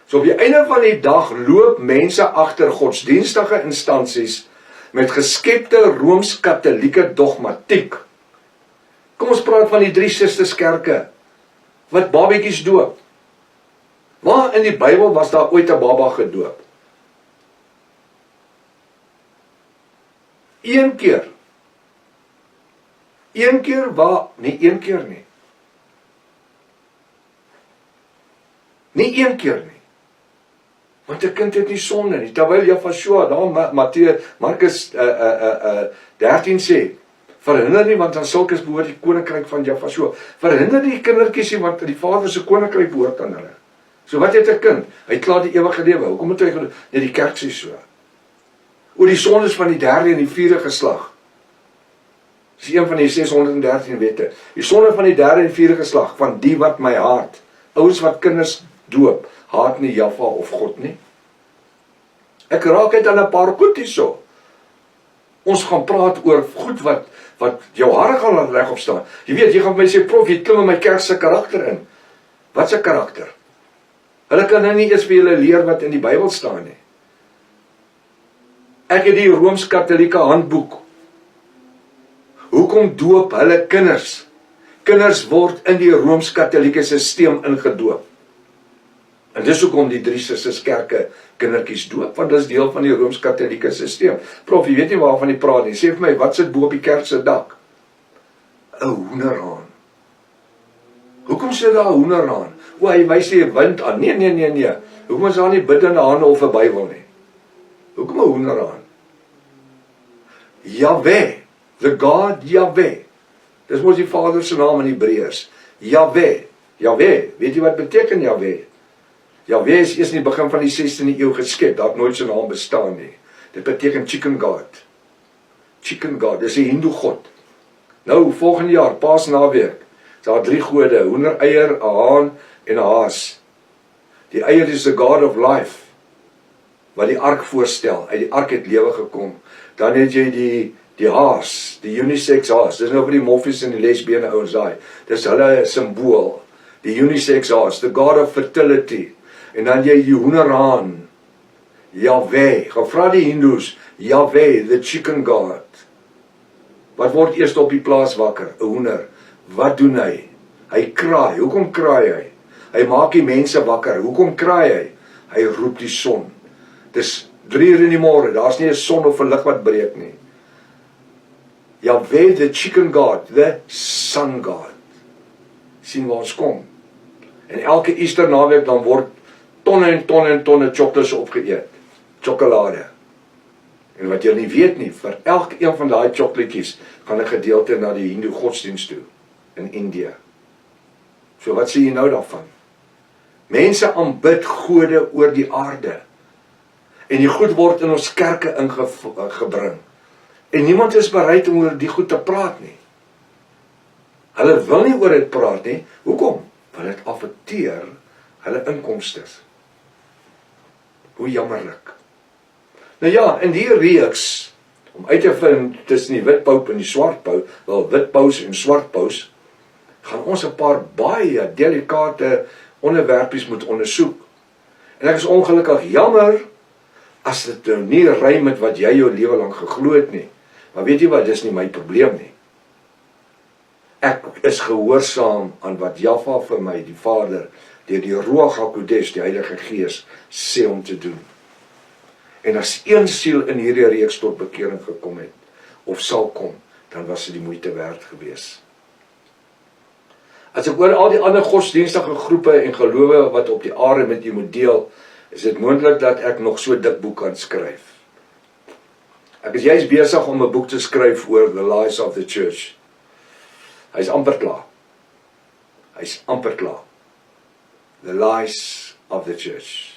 So op die einde van die dag loop mense agter godsdienstige instansies met geskepte Rooms-Katolieke dogmatiek. Kom ons praat van die 3 Susterskerke, wat babetjies doop. Waar in die Bybel was daar ooit 'n baba gedoop? Een keer. Een keer waar? Nee, een keer nie. Nie een keer nie. Want 'n kind het nie sonde nie. Terwyl Jafashua daar Markus 13 sê, verhinder nie, want aan sulkes behoort die koninkryk van Jafashua. Verhinder nie die kindertjies nie, want die Vader se koninkryk behoort aan hulle. So wat het 'n kind? Hy het klaar die ewige lewe. Hoekom moet hy geloof? Nee, die kerk sê so. Oor die sondes van die 3de en die 4de geslag. Dis een van die 613 wette. Die sonde van die 3de en 4de geslag, van die wat my haat. Ouers wat kinders doop, haat nie Jaffa of God nie. Ek raak uit aan 'n paar goed hierso. Ons gaan praat oor goed wat jou hare gaan laat regop staan. Jy weet, jy gaan vir my sê, prof, jy klim in my kerk se karakter in. Wat se karakter? Hulle kan nou nie eers vir julle leer wat in die Bybel staan nie. Ek het die Rooms-Katolieke handboek. Hoekom doop hulle kinders? Kinders word in die Rooms-Katolieke stelsel ingedoop. En dis hoekom die 3 Susterskerke kindertjies doop, want dit is deel van die Rooms-Katolieke stelsel. Prof, jy weet nie waarvan jy praat nie. Sê vir my, wat sit bo op die kerk se dak? 'n hoenderhaan. Hoekom sit daar 'n hoenderhaan? O, hy wys die wind aan. Nee. Hoekom is daar nie biddende hande of 'n Bybel nie? Hoekom 'n hoenderhaan? Jahweh, the God Jahweh. Dis mos die Vader se naam in Hebreërs. Jahweh. Jahweh, weet jy wat beteken Jahweh? Jahweh is eers in die begin van die 16de eeu geskep. Daar het nooit so 'n naam bestaan nie. Dit beteken chicken god. Chicken god, dis 'n Hindoe god. Nou, volgende jaar, Paasnaweek, daar 3 gode, hoender-eier, 'n haan en 'n haas. Die eier is the God of life, wat die ark voorstel. Uit die ark het lewe gekom. Dan het jy die haas, die unisex haas. Dis nou vir die moffies en die lesbiene ouens daai. Dis hulle simbool. Die unisex haas, the God of fertility. En dan jy die hoenderhaan, Jahweh. Gevra die Hindoes, Jahweh, the chicken god. Wat word eers op die plaas wakker? 'n Hoender. Wat doen hy? Hy kraai. Hoekom kraai hy? Hy maak die mense wakker. Hoekom kraai hy? Hy roep die son. Dis 3 uur in die môre. Daar's nie 'n son of 'n lig wat breek nie. Jahweh, the chicken god, the sun god. Sien waar ons kom. En elke Easter naweek dan word tonne en tonne en tonne chocolates opgeëet. Sjokolade. En wat jy nie weet nie, vir elke een van daai chocolaatjies gaan 'n gedeelte na die Hindoe godsdienst toe in Indië. So wat sê jy nou daarvan? Mense aanbid gode oor die aarde. En die goed word in ons kerke ingebring. En niemand is bereid om oor die goed te praat nie. Hulle wil nie oor dit praat nie. Hoekom? Want dit affekteer hulle inkomstes. Hoe jammerlik. Nou ja, in die reeks, om uit te vind tussen die wit pout en die swart pout, wel wit paus en swart paus, gaan ons 'n paar baie delikate onderwerpies moet ondersoek. En ek is ongelukkig jammer as dit nou nie ry met wat jy jou lewe lank geglo het nie. Maar weet jy wat, dis nie my probleem nie. Ek is gehoorsaam aan wat Jaffa vir my, die Vader, deur die Ruach HaKodesh, die Heilige Gees, sê om te doen. En as een siel in hierdie reeks tot bekering gekom het, of sal kom, dan was dit die moeite werd gewees. As ek oor al die ander godsdienstige groepe en gelowe wat op die aarde met jy moet deel, is dit moontlik dat ek nog so dik boek kan skryf. Ek is juist besig om 'n boek te skryf oor the lies of the church. Hy's amper klaar. Hy's amper klaar. The lies of the church.